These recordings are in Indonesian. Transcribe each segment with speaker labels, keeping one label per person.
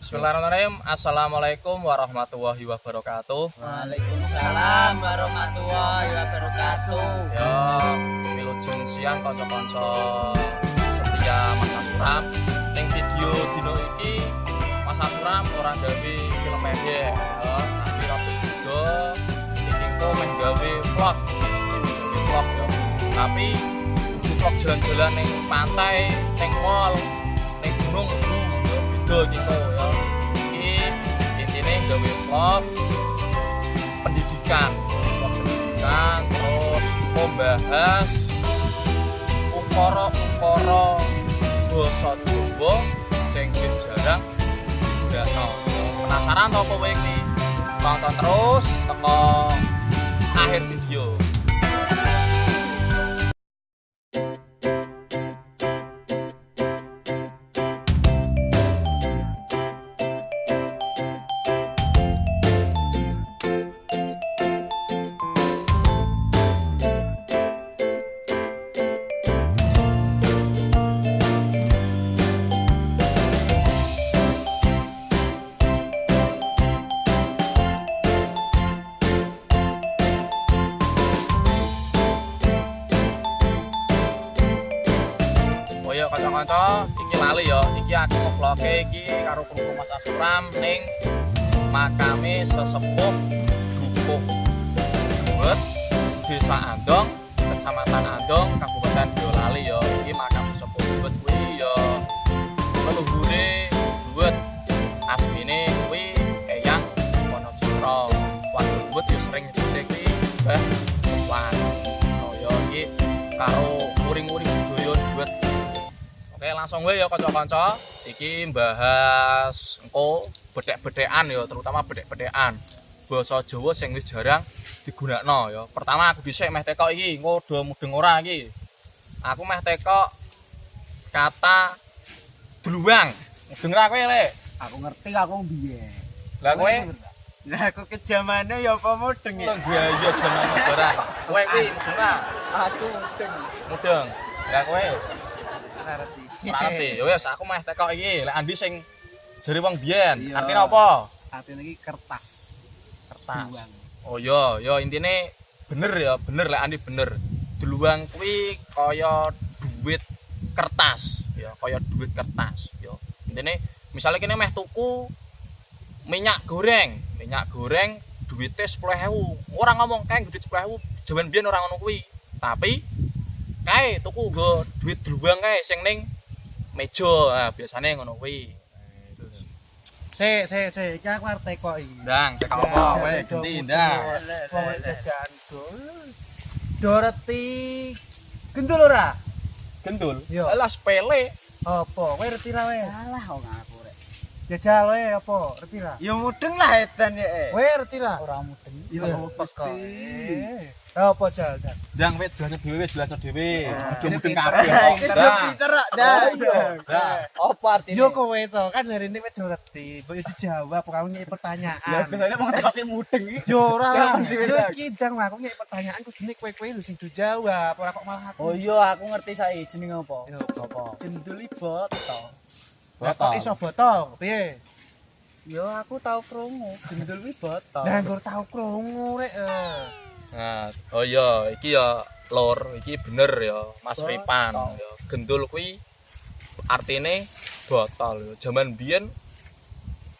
Speaker 1: Bismillahirrahmanirrahim. Assalamualaikum warahmatullahi wabarakatuh.
Speaker 2: Waalaikumsalam warahmatullahi wabarakatuh.
Speaker 1: Ya, wilujeng siang kanca-kanca setia Mas Asuram. Ning video dino iki Mas Asuram ora gawe film pendek, ya, tapi rada juga iki kok gawe vlog. Vlog ya. Tapi vlog jalan-jalan ning pantai, ning mall, ning gunung beda gitu ya. Iki intine gawe vlog pendidikan terus membahas ukara-ukara basa Jawa sing wis jarang digunakan. Penasaran to kowe iki? Tonton terus teko akhir video. Ya kanca-kanca, iki lali ya. Iki aku ngevloge iki karo kru Mas Asuram ning makame sesepuh Dukuh Duwet, Desa Andong, Kecamatan Andong, Kabupaten Boyolali ya. Iki makam sesepuh Duwet kuwi ya leluhure Duwet. Asmine kuwi Eyang Wonocitra. Waduh Duwet ya sering nyebut kuwi Mbah Wan. Oh ya iki karo muring-muring budaya Duwet. Oke, langsung wae ya kanca-kanca. Iki bahas engko bedhek-bedhekan ya, terutama bedhek-bedhekan basa Jawa sing wis jarang digunakno ya. Pertama aku dhisik meh tekok iki, engko do mudeng ora iki. Aku meh tekok kata dluwang. Mudeng ra kowe, Lek?
Speaker 2: Aku ngerti aku biyen.
Speaker 1: Lah kowe?
Speaker 2: Lah aku ke zamane ya apa mudeng ya?
Speaker 1: Iya jaman barang. Kowe kuwi mudeng ra?
Speaker 2: Aku mudeng.
Speaker 1: Mudeng. Lah kowe?
Speaker 2: Ngerti.
Speaker 1: Ngerti. Ya wis aku meh tekok iki. Lek Andi sing jare wong biyen,
Speaker 2: Iya.
Speaker 1: artine apa?
Speaker 2: Artine iki kertas.
Speaker 1: Kertas.
Speaker 2: Dluwang.
Speaker 1: Oh ya, ya intine bener ya, bener Lek Andi bener. Dluwang kuwi kaya duit kertas, ya kaya duit kertas, ya. Intine misale kene meh tuku minyak goreng duwite 10.000. Ora ngomong kae duit 10.000, jaman biyen ora ngono kuwi. Tapi kae tuku nggo duit dluwang kae sing ning meja. Nah, biasane ngono kuwi.
Speaker 2: Se, iki aku arep teko iki.
Speaker 1: Ndang, tek apa kowe gendi ndang.
Speaker 2: Wong jajan Doreti gendul ora?
Speaker 1: Gendul.
Speaker 2: Yo.
Speaker 1: Alah sepele.
Speaker 2: Apa? Kowe ngerti ra wae? Alah wong aku rek. Jajal wae apa? Ngerti ra? Ya mudeng lah edan ya. Kowe ngerti ra? Ora mudeng. Yo pasti. Apa jal?
Speaker 1: Ndang wit jane dhewe wis belajar dhewe. Aja
Speaker 2: Ini
Speaker 1: mudeng
Speaker 2: pinter.
Speaker 1: kabeh.
Speaker 2: Ini pinter kok.
Speaker 1: Dah.
Speaker 2: Apa artinya? Yo kowe to kan hari ini wis ngerti. Mbok yo dijawab kamu nyek pertanyaan.
Speaker 1: Ya biasanya mau tekoke mudeng iki.
Speaker 2: Yo ora lah. Yo iki ndang aku nyek pertanyaan kudune kowe lho sing dijawab. Ora kok malah aku.
Speaker 3: Oh iya, aku ngerti saiki jenenge apa?
Speaker 2: Yo apa?
Speaker 3: Genduli boto.
Speaker 2: Lah kok iso botol? Piye?
Speaker 3: Yo aku tau krungu, genduli boto.
Speaker 2: Lah nggur tau krungu rek.
Speaker 1: Nah, oh iya, iki ya lor, iki bener ya, Mas
Speaker 3: Botol.
Speaker 1: Ripan. Ya, gendul kuwi artine botol. Ya. Jaman biyen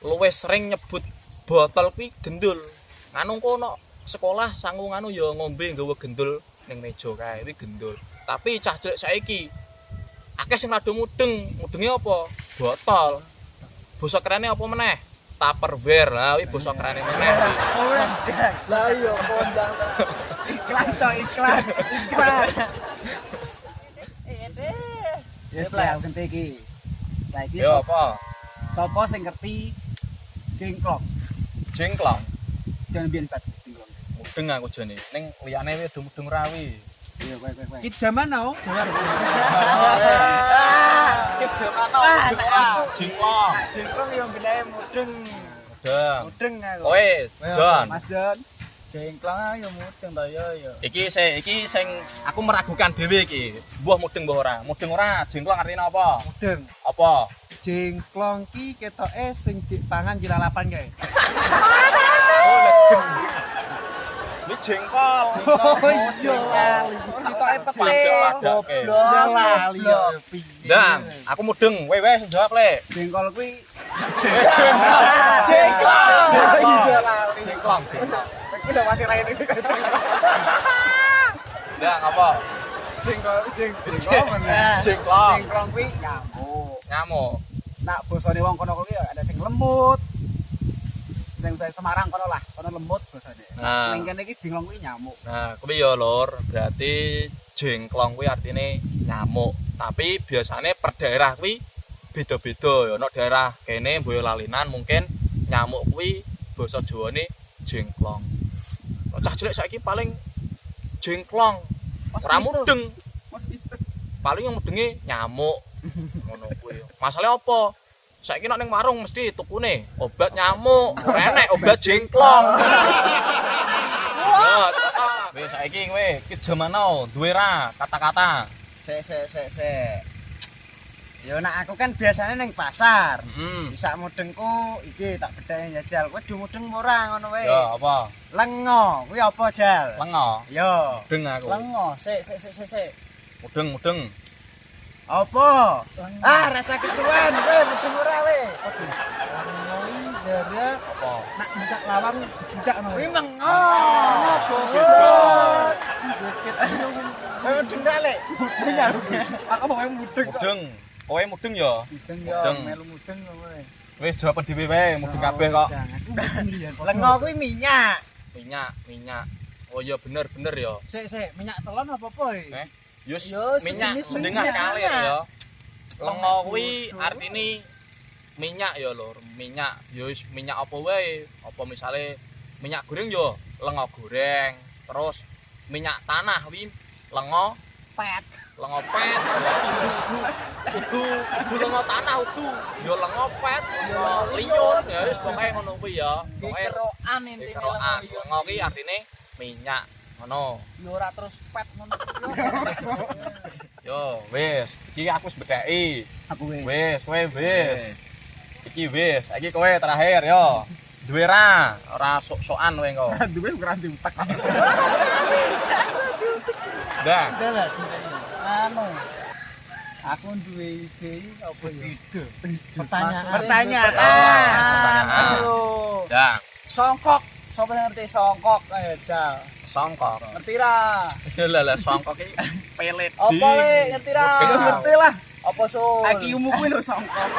Speaker 1: luwih sering nyebut botol kuwi gendul. Nganu kono sekolah sangu nganu ya ngombe nggawa gendul ning meja kae kuwi gendul. Tapi cah cilik saiki akeh sing rada mudeng. Mudenge apa? Botol. Basa kerene apa meneh? Tupperware. Lah kuwi basa kerene meneh kuwi.
Speaker 3: Lah iya kondang.
Speaker 2: Iklan coy, iklan.
Speaker 3: Yes lah ganti iki. Saiki
Speaker 1: Ya apa?
Speaker 3: sapa sing ngerti cingklok?
Speaker 1: Jengklong.
Speaker 3: Jangan biyen bat cingklok.
Speaker 1: Mudeng aku jane. Ning liyane kuwi mudeng rawi.
Speaker 3: Iya kowe.
Speaker 2: Ki jaman now.
Speaker 1: Kit semana jengklong.
Speaker 3: Cingklok yo benae mudeng.
Speaker 1: Mudeng.
Speaker 3: Mudeng aku.
Speaker 1: Kowe, Jon.
Speaker 3: Mas Jon. Cingklong yo mudeng ta yo.
Speaker 1: Iki sing aku meragukan dhewe iki. Mbuh mudeng mbah ora? Mudeng ora? Jengklong artine apa?
Speaker 2: Mudeng.
Speaker 1: Apa?
Speaker 3: Jengklong ki ketoke sing dipangan kilalapan kae.
Speaker 1: Ini jengkol.
Speaker 3: Oh iya. Sitoke pete.
Speaker 1: Goblok.
Speaker 3: Lali ya.
Speaker 1: Dan aku mudeng, wes jawab le.
Speaker 2: Jengkol kuwi
Speaker 1: Jengkol.
Speaker 3: Iya lali.
Speaker 1: Jengkol.
Speaker 2: iki lho masih raine iki.
Speaker 1: Dan apa?
Speaker 2: Jengkol
Speaker 1: Jengkol.
Speaker 2: Jengkol kuwi nyamuk.
Speaker 1: Nyamuk.
Speaker 2: Nak bosone wong kono kuwi ada sing lemut. Sing Semarang kono lah, kono lemut bosone.
Speaker 1: Nah.
Speaker 2: Ning kene iki jengkol kuwi nyamuk.
Speaker 1: Nah, kuwi ya lur, berarti jengklong kuwi artine nyamuk. Tapi biasanya per daerah kuwi beda-beda ya. Ono daerah kene Boyolalinan mungkin nyamuk kuwi basa Jawane jengklong. Cah cilik saiki paling jengklong. Ora mudeng. Paling yang mudenge nyamuk. Ngono kuwi. Masalahe apa? Saiki nek ning warung mesti tukune obat nyamuk, ora enek obat jengklong. Ya, wis saiki kowe ki jaman now duwe ra kata-kata.
Speaker 2: Sik. Ya nak aku kan biasanya ning pasar. Bisa mudengku iki tak bedhake njajal. Kowe du mudeng ora ngono wae.
Speaker 1: Ya, apa?
Speaker 2: Lengo, kuwi apa jal?
Speaker 1: Lengo.
Speaker 2: Yo.
Speaker 1: Mudeng aku.
Speaker 3: Lengo, sik.
Speaker 1: Mudeng.
Speaker 2: Apa? Ah, rasa kesuwen kowe mudeng ora we.
Speaker 3: Lengo gara
Speaker 1: Apa?
Speaker 3: nak buka lawang buka no.
Speaker 2: Kuwi mengo.
Speaker 3: Goblok.
Speaker 2: Kowe mudeng gak lek?
Speaker 3: Aku mau mudeng.
Speaker 1: Mudeng. Kowe mudeng ya?
Speaker 3: Mudeng
Speaker 1: Mudeng.
Speaker 3: melu mudeng kowe.
Speaker 1: Wis jawab dhewe wae, mudeng kabeh kok.
Speaker 2: Lengo kuwi minyak.
Speaker 1: Minyak. Oh iya bener ya.
Speaker 3: Sik, minyak telon apa apa
Speaker 1: Eh, Yus
Speaker 3: Yo,
Speaker 1: minyak
Speaker 3: sejenis
Speaker 1: mendengar
Speaker 2: minyak.
Speaker 1: kalir ya. Lengo kuwi artine minyak ya lur. Minyak ya wis minyak apa wae. Apa misale minyak goreng yo lengo goreng. Terus minyak tanah kuwi lengo
Speaker 3: pet.
Speaker 1: Lengo pet. Udu lengo tanah udu. Yo lengo pet, lengo liun ya wis pokoke ngono kuwi ya. Pokoke
Speaker 3: Kerokan intine
Speaker 1: kerokan. Lengo kuwi artine minyak. Ngono.
Speaker 3: yo ora terus pet ngono.
Speaker 1: Yo, wis, iki aku wis bedheki.
Speaker 2: Aku wis.
Speaker 1: Wis, kowe wis. Iki wis, iki kowe terakhir yo. Duwe ra, ora sok-sokan kowe engko.
Speaker 2: Duwe ora diutek.
Speaker 1: Dah.
Speaker 3: Dalah anu. Aku duwe ide apa ya?
Speaker 2: Pertanyaan.
Speaker 1: Pertanyaan. Dah.
Speaker 3: Songkok. Sopo ngerti songkok ayo Jal.
Speaker 1: Songkok.
Speaker 3: Ngerti ra?
Speaker 1: Lah songkok iki pelet.
Speaker 3: Apa le ngerti ra?
Speaker 1: Yo
Speaker 2: Ngerti lah.
Speaker 3: Apa so?
Speaker 2: Akiumu kuwi lho songkok.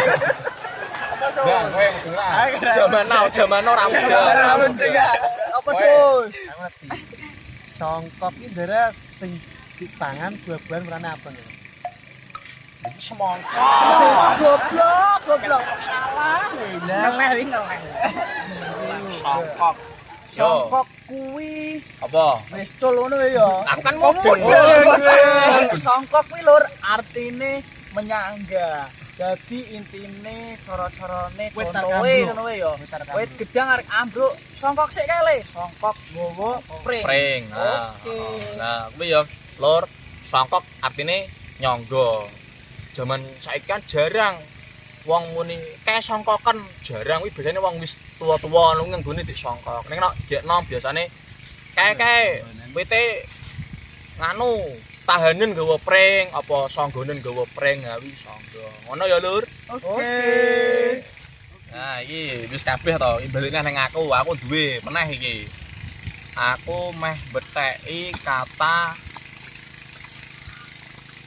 Speaker 3: Apa so?
Speaker 1: Dah, kowe mudeng ra. Jaman now ra mudeng.
Speaker 3: Apa terus?
Speaker 2: Aku ngerti.
Speaker 3: Songkok iki ndara sing dipangan buah-buahan warna apa nih?
Speaker 1: Semongko.
Speaker 2: Goblok.
Speaker 3: Salah.
Speaker 2: Ngeleh.
Speaker 1: Songkok. Yo,
Speaker 3: Songkok kuwi
Speaker 1: apa?
Speaker 3: wis cul ngono ya.
Speaker 1: Aku kan mudeng.
Speaker 3: Songkok kuwi lur artine menyangga. Dadi intine cara-carane
Speaker 2: Wit
Speaker 3: contohe
Speaker 2: tarkambruk.
Speaker 3: ngono wae ya.
Speaker 2: Wit tarkambruk.
Speaker 3: Wit gedang arek ambruk. Songkok sik kae le. Songkok nggawa pring.
Speaker 1: Pring. Nah,
Speaker 3: Oke.
Speaker 1: Nah, kuwi ya lur, songkok artine nyangga. Jaman saiki kan jarang wong muni kae songkokan, jarang kuwi biasane wong wis tuwa-tuwa nang nggone disongkok. Ning nek geknom biasane kae wite nganu tahanen nggawa pring apa sanggonen nggawa pring ha wi sangga. Ngono ya lur.
Speaker 3: Oke.
Speaker 1: Nah, iki wis kabeh to. Balikne ning aku duwe meneh iki. Aku meh betheki kata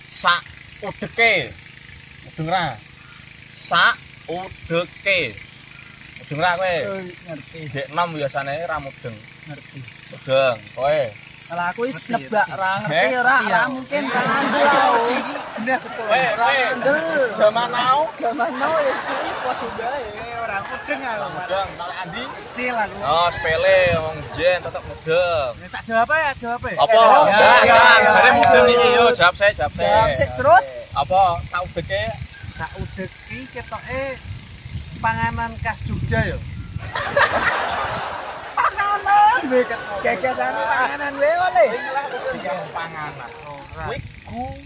Speaker 1: sak udeke. Mudeng ra? Sak udeke. Mudeng ra kowe?
Speaker 3: Ngerti.
Speaker 1: Dek 6 biasane ra mudeng.
Speaker 3: Ngerti.
Speaker 1: Mudeng. Kowe.
Speaker 3: Kalau aku wis nebak ra ngerti
Speaker 1: Eh?
Speaker 3: ora ra mungkin ra ngandel aku. Bener betul.
Speaker 1: Kowe jaman now
Speaker 3: Zaman now ya kuwi padha bae.
Speaker 2: Ora mudeng aku.
Speaker 1: mudeng. Nek Andi
Speaker 2: Kecil aku.
Speaker 1: oh sepele wong biyen tetep mudeng.
Speaker 2: Tak jawab ya, jawab ya.
Speaker 1: Apa?
Speaker 2: ya,
Speaker 1: Jare
Speaker 2: ya,
Speaker 1: mudeng
Speaker 2: ya,
Speaker 1: iki
Speaker 2: ya.
Speaker 1: yo jawab saya.
Speaker 3: Jawab sik cerut.
Speaker 1: Apa sak udeke?
Speaker 2: Tak udeki ketoke panganan khas Jogja ya.
Speaker 3: Panganan we keketan panganan we oleh.
Speaker 1: Panganan.
Speaker 2: Ora.
Speaker 1: Kuwi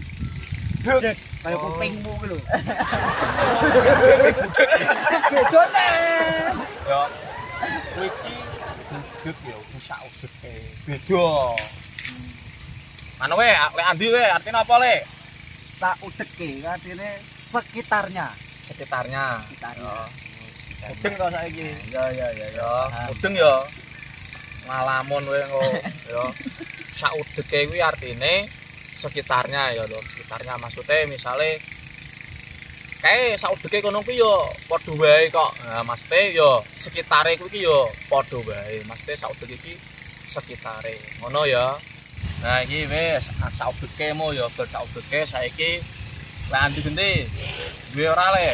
Speaker 1: gudeg.
Speaker 3: Kayak kupingmu kuwi lho.
Speaker 2: Bedone.
Speaker 1: Ya. Kowe iki udut ya, rusak udut e. Beda. Mana we, lek Andi we, artinya apa le?
Speaker 2: Saudeke artine sekitarnya.
Speaker 1: Sekitarnya. Mudeng to saiki.
Speaker 2: Ya.
Speaker 1: Mudeng ya. Ngalamun we engko ya. Saudeke kuwi artine sekitarnya ya lho, sekitarnya maksudnya misale kae saudeke kono kuwi ya padha wae kok. Nah, maksude ya sekitare kuwi ya padha wae. Maksude saudeke iki sekitare. Ngono ya. Nah, iki wis saudekemu ya bar saudeke saiki lek Andi genti. Duwe ora le?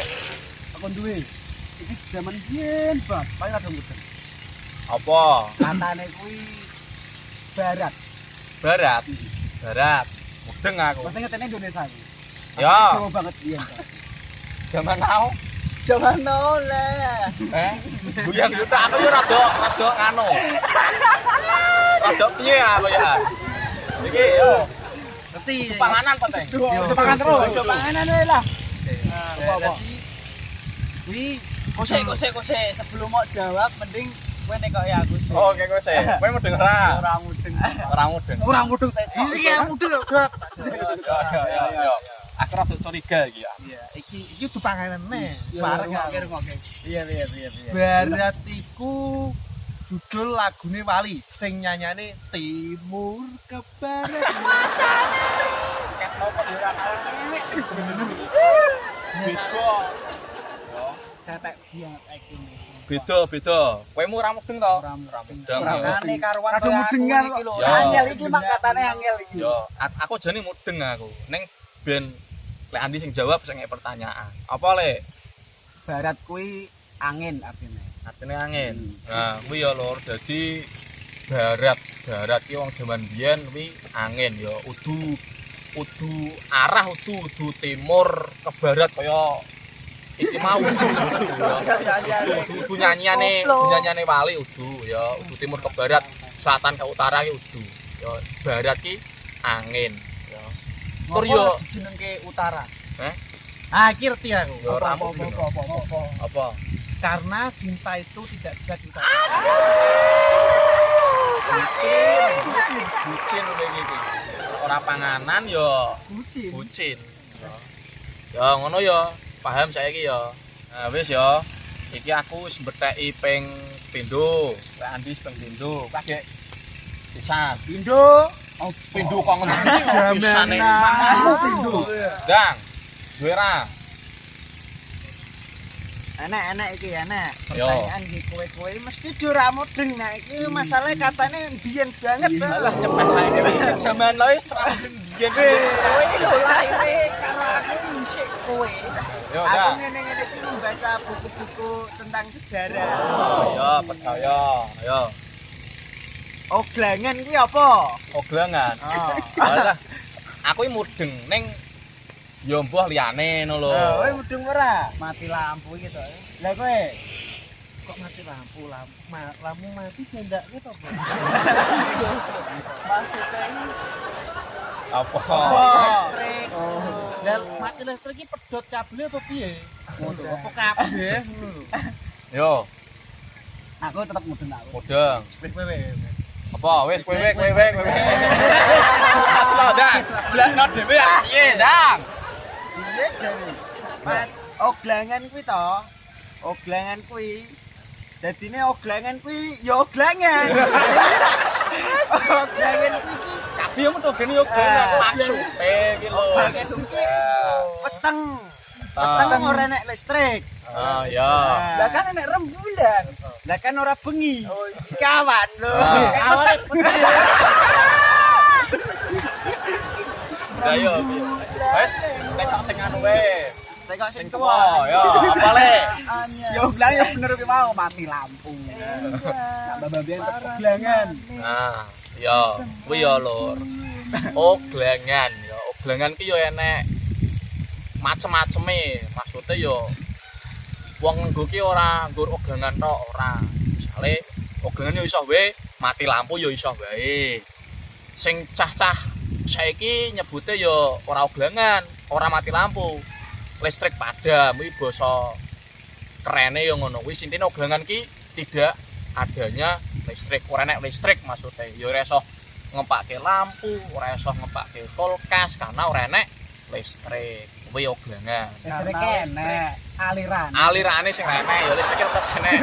Speaker 3: Aku duwe. Iki zaman biyen, Bang. Paling ada mudeng.
Speaker 1: Apa?
Speaker 3: Katane kuwi barat.
Speaker 1: Barat. Barat. Mudeng aku.
Speaker 3: Mesti ngetene Indonesia iki.
Speaker 1: Ya.
Speaker 3: Jawa banget biyen.
Speaker 1: Zaman now.
Speaker 3: Zaman now lah.
Speaker 1: Buyang yuta aku yo rada ngano. Rada piye apa ya? Iki yo
Speaker 3: Ngerti.
Speaker 1: panganan apa teh?
Speaker 3: Pangan terus. Panganan wae lah.
Speaker 1: Apa?
Speaker 3: Kuwi kose sebelum mau jawab mending kowe nekoki aku.
Speaker 1: Oh, oke kowe sih. Kowe mudeng ora?
Speaker 3: Ora mudeng.
Speaker 1: Ora mudeng.
Speaker 3: Ora mudeng. Iki aku mudeng kok.
Speaker 1: Ya. Aku rada curiga iki ya.
Speaker 3: Iya, iki tuh panganane.
Speaker 2: Bareng
Speaker 3: Bareng ngoke.
Speaker 2: Iya.
Speaker 3: Barat iku judul lagune Wali sing nyanyane timur ke barat.
Speaker 1: Ket nopo yo ora enek sing bener. Beda.
Speaker 3: Cetek banget iki.
Speaker 1: Beda. Kowe mu ora mudeng to?
Speaker 3: Ora mudeng.
Speaker 2: Orangane karuan
Speaker 3: Aku mudengan kok.
Speaker 1: Ya.
Speaker 3: Angel iki mak katane angel iki.
Speaker 1: Yo, aku jane mudeng aku. Ning ben lek Andi sing jawab sing pertanyaan. Apa le?
Speaker 3: Barat kuwi angin artine.
Speaker 1: Artinya angin. Nah, kuwi ya lur, dadi barat ki wong jaman biyen kuwi angin ya udu arah udu timur ke barat kaya iki mau udu nyanyiane Wali udu ya udu timur ke barat, selatan ke utara ki udu. Ya barat ki angin ya. Tur yo
Speaker 3: dijenengke utara.
Speaker 2: Ah, ngerti aku.
Speaker 1: Ya, ora apa?
Speaker 3: Karena cinta itu tidak bisa kita.
Speaker 1: Bucin iki. Ora panganan ya bucin. Ya ngono ya, paham saiki ya. Nah wis ya. Iki aku wis mbetheki ping pindho. Lek Andi ping pindho. Kagek pisan.
Speaker 3: Indo.
Speaker 1: Oh, pindho kok ngendi?
Speaker 3: Pisane
Speaker 1: pindho. Dang. Duwe ra?
Speaker 2: Enak iki enak.
Speaker 1: Yo.
Speaker 2: Pertanyaan iki kowe mesti ora mudeng. Nah, iki masalah katane biyen banget.
Speaker 1: Lah cepet lae zaman lo wis ra biyen.
Speaker 2: Kowe iki lho lahire karo aku isih kowe.
Speaker 1: Yo,
Speaker 2: Aku
Speaker 1: Dang.
Speaker 2: ngene-ngene iki membaca buku-buku tentang sejarah.
Speaker 1: Ya, percaya. Yo.
Speaker 2: Oglangan kuwi apa?
Speaker 1: Oglangan.
Speaker 2: Oh.
Speaker 1: Alah. Aku iki mudeng ning ya mbah liyane ngono lho.
Speaker 2: Kowe mudeng ora?
Speaker 3: Mati lampu iki to.
Speaker 2: Lah kowe
Speaker 3: Kok mati lampu? Lampu mati tendaknya to, Bro?
Speaker 2: maksudnya ini
Speaker 1: Apa?
Speaker 3: Listrik.
Speaker 2: Oh.
Speaker 3: Lah mati listrik iki pedhot kabel apa piye? Ngono. Apa kabeh ngono lho.
Speaker 1: Yo,
Speaker 3: Aku tetep mudeng aku.
Speaker 1: mudeng.
Speaker 3: Wis kowe.
Speaker 1: Apa? Wis kowe. Jelasno, Dang. Jelasno dhewe ya. Piye, Dang?
Speaker 2: Iya jane. Mas, oglangan kuwi to. Oglangan kuwi. Dadine oglangan kuwi ya oglangan. Oglangan kuwi iki
Speaker 1: Kabeh yo metogene yo maksude iki lho.
Speaker 2: peteng. Peteng ora nek listrik.
Speaker 1: Ah, ya.
Speaker 2: Lah kan nek rembulan. Lah kan ora bengi. Kawan lho.
Speaker 1: Awale Lah yo. Wes, tekok sing anu wae.
Speaker 2: Tekok
Speaker 1: Sing
Speaker 2: sing
Speaker 1: tuwa,
Speaker 2: tuwa.
Speaker 1: yo, apa le?
Speaker 3: Ya oglang ya bener ki mau mati lampu. Mbak-mbak
Speaker 2: Oglangan.
Speaker 1: Nah, yo, kuwi yo lur. Oglangan yo. Oglangan ki yo enek macem-maceme. Maksude yo wong nggo ki ora nggur oglangan tok ora. Misale oglangan yo iso wae mati lampu yo iso wae. Sing cah-cah saiki nyebute yo ora oglangan, ora mati lampu. Listrik padam kuwi basa kerene ya ngono. Kuwi intine ogelangan ki tidak adanya listrik. Ora enek listrik maksudnya. Ya ora iso ngepake lampu, ora iso ngepake kulkas karena ora enek listrik. Kuwi ogelangan.
Speaker 3: Listrik enek aliran.
Speaker 1: Alirane sing enek ya listrik tetep enek.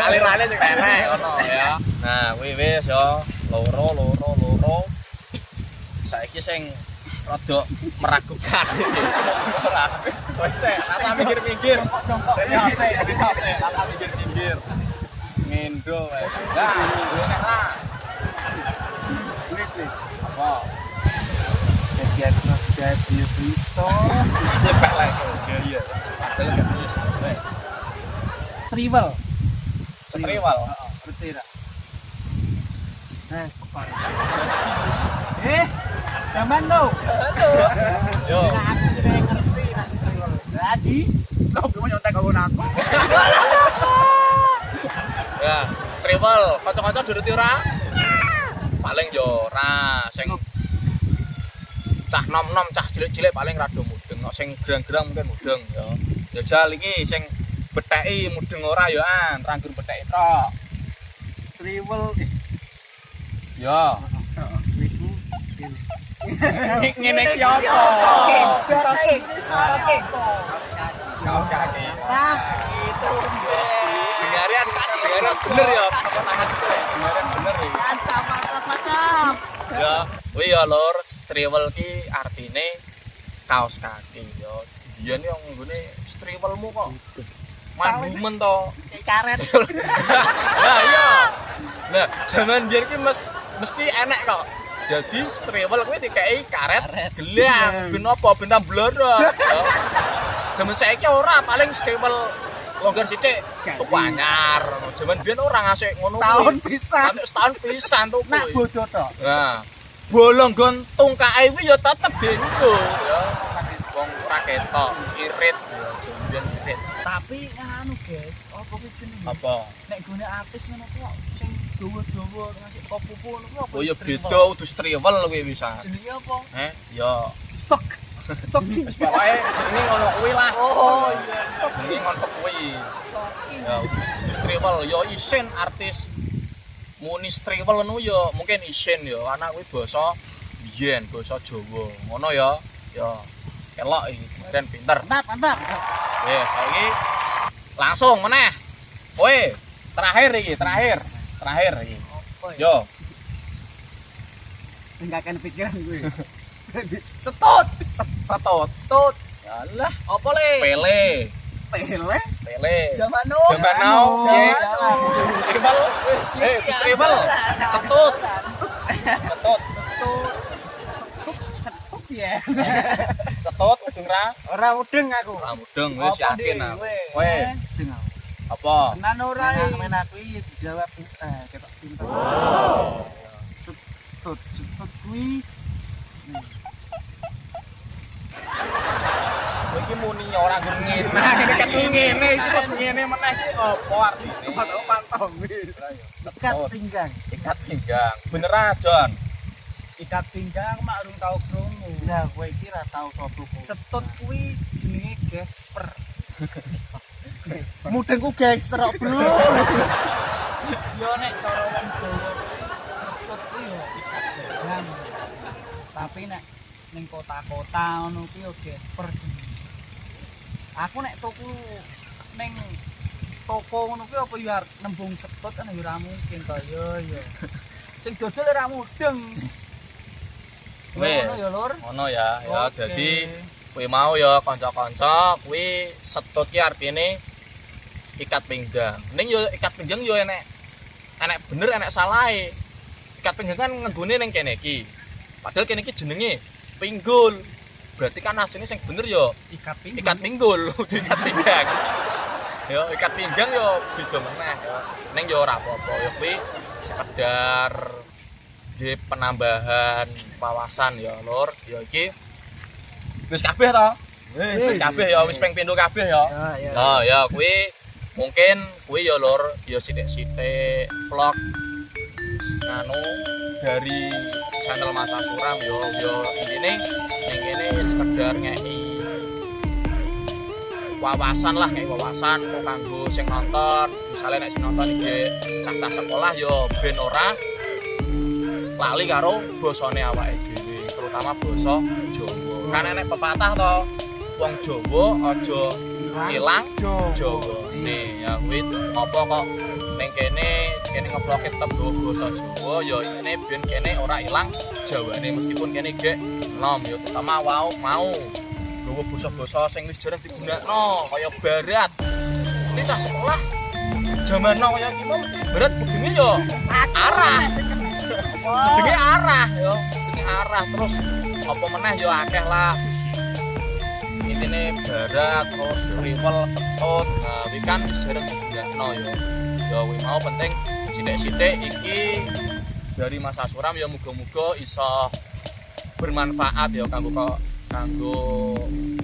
Speaker 1: Alirane sing enek ngono ya. Nah, kuwi wis ya loro. Saiki sing rada meragukan iki. Ora wis rasa mikir-mikir.
Speaker 3: Jongkok
Speaker 1: Ya sik, rasa mikir-mikir. Ngendo wae. Lah, ngendo nek ra.
Speaker 2: Wit.
Speaker 1: Apa?
Speaker 2: Jadi bisa.
Speaker 1: Iki balik. Iya. Padahal gak bisa.
Speaker 3: triwel.
Speaker 1: Setriwal.
Speaker 2: Ngerti ra?
Speaker 3: Zaman no.
Speaker 1: Yo.
Speaker 3: Aku tidak ngerti mas triwel. Jadi,
Speaker 2: Lo mau nyontek aku.
Speaker 1: Ya, travel, kanca-kanca duruti ora? Paling yo ora, sing cah nom-nom, cah cilik-cilik paling rada mudeng, kok sing gerang-gerang mungkin mudeng ya. Jajal iki sing betheki mudeng ora ya an, ranggur betheki tok.
Speaker 2: Triwel.
Speaker 1: Ya.
Speaker 2: Iku.
Speaker 1: Ngene iki apa?
Speaker 3: bahasa Inggris oke.
Speaker 1: Kaos kaki.
Speaker 3: Nah, itu
Speaker 1: Dengaran kasih dengaran bener ya. Apa tangan itu ya? Dengaran bener iki.
Speaker 3: mantap.
Speaker 1: Ya, kuwi ya lur, travel ki artine kaos kaki ya. Biyen yo nggone travelmu kok mandumen to.
Speaker 3: Karet.
Speaker 1: Nah iya. Nah, zaman biyen ki mesti enek kok. Jadi travel kuwi dikeki karet gelang, ben apa ben blorot. Zaman saiki ora paling travel longgar sithik tuku anyar. Zaman biyen ora ngasih ngono kuwi. Setahun pisan tuku.
Speaker 3: Nak bodoh tok.
Speaker 1: Nah, bolong nggon tungkae kuwi ya tetep dengko ya. Wong ora ketok, irit ya, jomben irit.
Speaker 3: Tapi anu guys, apa kuwi jenenge?
Speaker 1: Apa?
Speaker 3: Nek gone artis ngono kok sing dawa-dawa ngasih pupu ngono kuwi apa?
Speaker 1: Oh ya beda utus travel kuwi bisa.
Speaker 3: Jenenge apa?
Speaker 1: Ya
Speaker 3: Stok.
Speaker 1: wis pokoke jenenge ngono kuwi lah.
Speaker 3: Oh iya, stok.
Speaker 1: Jenenge ngono kuwi.
Speaker 3: Stalking.
Speaker 1: Ya utus travel ya isin artis Munis travel ngono ya mungkin isin ya karena kuwi basa biyen basa Jawa. Ngono ya. Ya kelok iki kemarin pinter.
Speaker 3: Mantap.
Speaker 1: Wes saiki langsung meneh. Kowe terakhir iki.
Speaker 3: Apa ya?
Speaker 1: Yo.
Speaker 3: Tinggalkan pikiran gue. Setut.
Speaker 1: Yalah, apa le? Pele.
Speaker 3: Zaman now.
Speaker 1: Zaman now. Travel. Travel. Setut.
Speaker 3: Ya.
Speaker 1: Setut udung ra?
Speaker 2: Ora mudeng aku.
Speaker 1: Ora mudeng wis yakin aku. Kowe
Speaker 3: Dengar.
Speaker 1: apa?
Speaker 3: Tenan ora
Speaker 2: Men aku iki dijawab ketok pinter. Setut kuwi.
Speaker 1: Kowe iki muni ora nggur ngene. Ngene ket ngene iki terus ngene meneh iki apa artine?
Speaker 2: Pantau
Speaker 3: Ikat pinggang.
Speaker 1: Ikat pinggang. Bener Jon.
Speaker 3: Ikat pinggang mak urung tau krungu.
Speaker 2: Lah kowe iki ra tau sapa kok.
Speaker 3: Setut kuwi jenenge gesper. Mudengku gangster kok, Bro. Yo nek cara wong Jawa setut kuwi yo ikat pinggang. Tapi nek ning kota-kota ngono kuwi yo gesper jenenge. Aku nek tuku ning toko ngono kuwi apa yo nembung setut kan yo ora mungkin to yo. Sing dodol ora mudeng.
Speaker 1: Wes.
Speaker 3: Ngono ya, Lur.
Speaker 1: Ngono ya. Ya
Speaker 3: Oke.
Speaker 1: dadi kowe mau ya kanca-kanca kuwi setut ki artine ikat pinggang. Ning yo ikat pinggang yo enek bener enek salahe. Ikat pinggang kan ngenggone ning kene iki. Padahal kene iki jenenge pinggul. Berarti kan asline sing bener yo
Speaker 3: Ikat pinggang.
Speaker 1: ikat pinggul, ikat pinggang. Yo ikat pinggang yo beda meneh yo. Ning yo ora apa-apa yo kuwi sekedar di penambahan wawasan ya Lur. Ya iki wis kabeh to. Wis kabeh ya wis ping pindho kabeh ya.
Speaker 2: Ya.
Speaker 1: Nah, ya kuwi mungkin kuwi ya Lur, ya sithik-sithik vlog anu dari channel Mas Suram yo intine ning kene sekedar ngeki wawasan lah, kayak wawasan kok kanggo sing nonton. Misalnya nek sing nonton iki cah-cah sekolah yo ben ora lali karo basane awake dhewe, terutama basa Jawa. Kan enek pepatah to, wong Jawa aja ilang Jawa. Nih ya kuwi apa kok ning kene ngebloke tetep basa Jawa ya ini ben kene ora ilang Jawane meskipun kene gek nom ya terutama mau nggawa basa-basa sing wis jarang digunakno kaya barat. Ini cah sekolah jaman now kaya iki mesti barat kudune ya arah. Kudune arah ya, kudune arah terus apa meneh ya akeh lah. Intine barat terus rival ketut. Nah, iki kan wis jarang digunakno ya. Ya kuwi mau penting sithik-sithik iki dari masa suram ya muga-muga iso bermanfaat ya kanggo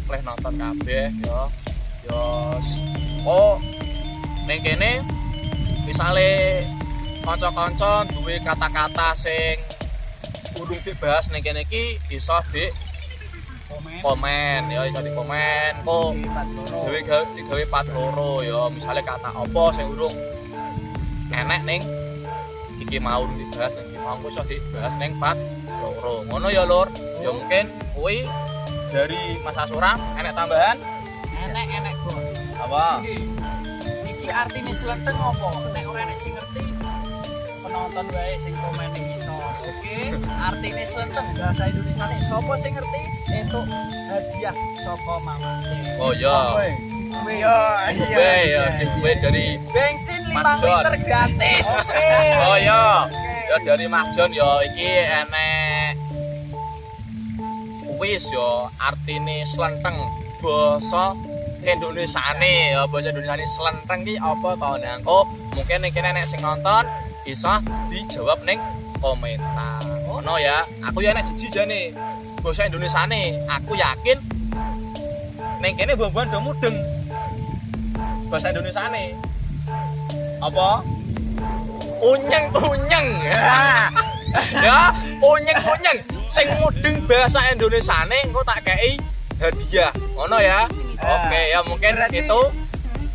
Speaker 1: oleh nonton kabeh ya. Ya oh ning kene misale kanca-kanca duwe kata-kata sing urung dibahas ning kene iki iso di komen ya, iso di komen kok digawe part loro ya. Misale kata apa sing urung enek ning iki mau dibahas ning iki mau iso dibahas ning part loro. Ngono ya Lur. Ya mungkin kuwi dari Mas Suram enek tambahan?
Speaker 3: Enek Bos.
Speaker 1: Apa?
Speaker 3: Iki artine slenteng apa? Nek ora enek sing ngerti penonton wae sing komen ning isor. Oke, artine slenteng bahasa Indonesiane sapa sing ngerti entuk hadiah saka Mamase.
Speaker 1: Oh ya. Iya, giveaway dari
Speaker 3: Bensin 5
Speaker 1: Mas John.
Speaker 3: liter gratis.
Speaker 1: Oh ya. Ya dari Mas John ya iki enek wis yo artine slenteng basa Indonesiane ya, basa Indonesiane slenteng ki apa to nang mungkin nek kene nek sing nonton iso dijawab ning komentar. Ngono ya. Aku ya nek siji jane basa Indonesiane, aku yakin ning kene mbok-mbokan do mudeng. Basa Indonesiane apa? Unyeng. Ya, unyeng. Sing mudeng bahasa Indonesiane engko tak kei hadiah. Ngono ya. Oke ya mungkin itu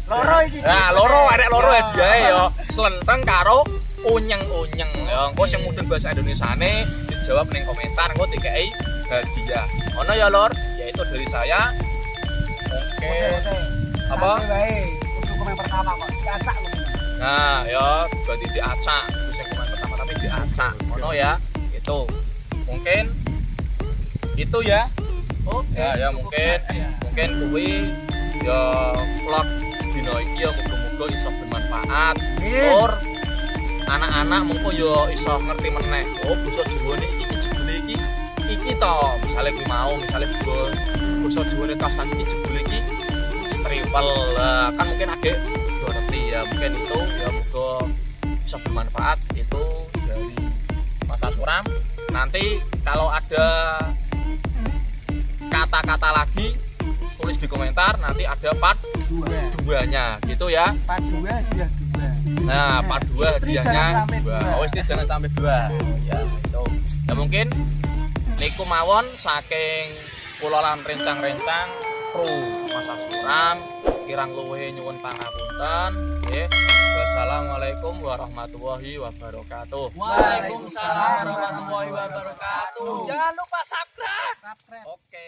Speaker 2: Loro iki.
Speaker 1: Nah, loro hadiahe ya. Slenteng karo unyeng ya. Engko sing mudeng bahasa Indonesiane dijawab ning komentar engko dikei hadiah. Ngono ya Lor. Ya itu dari saya. Oke. Apa?
Speaker 2: Untuk komen pertama kok diacak lho.
Speaker 1: Nah, ya berarti diacak. Terus yang komen pertama tapi diacak. Ngono ya. Itu. Mungkin itu ya.
Speaker 3: Oke.
Speaker 1: Ya mungkin kuwi ya vlog dino iki ya muga-muga iso bermanfaat. Tur anak-anak mengko ya iso ngerti meneh. Oh, basa Jawane iki jebule iki to. Misale kuwi mau, misale basa Jawane kasan iki jebule iki stripel. Kan mungkin agak ngerti ya. Mungkin itu ya muga iso bermanfaat itu dari Mas Suram. Nanti kalau ada kata-kata lagi tulis di komentar, nanti ada part 2-nya gitu ya.
Speaker 2: Part 2 hadiah 2.
Speaker 1: Nah, part 2 hadiahnya 2. Oh, istri jangan sampai 2. Ya, itu. Ya mungkin niku mawon saking kula lan rencang-rencang kru Mas Suram kirang luwih nyuwun pangapunten nggih. Wassalamualaikum warahmatullahi wabarakatuh.
Speaker 3: Waalaikumsalam warahmatullahi wabarakatuh. Jangan lupa subscribe.
Speaker 1: Oke.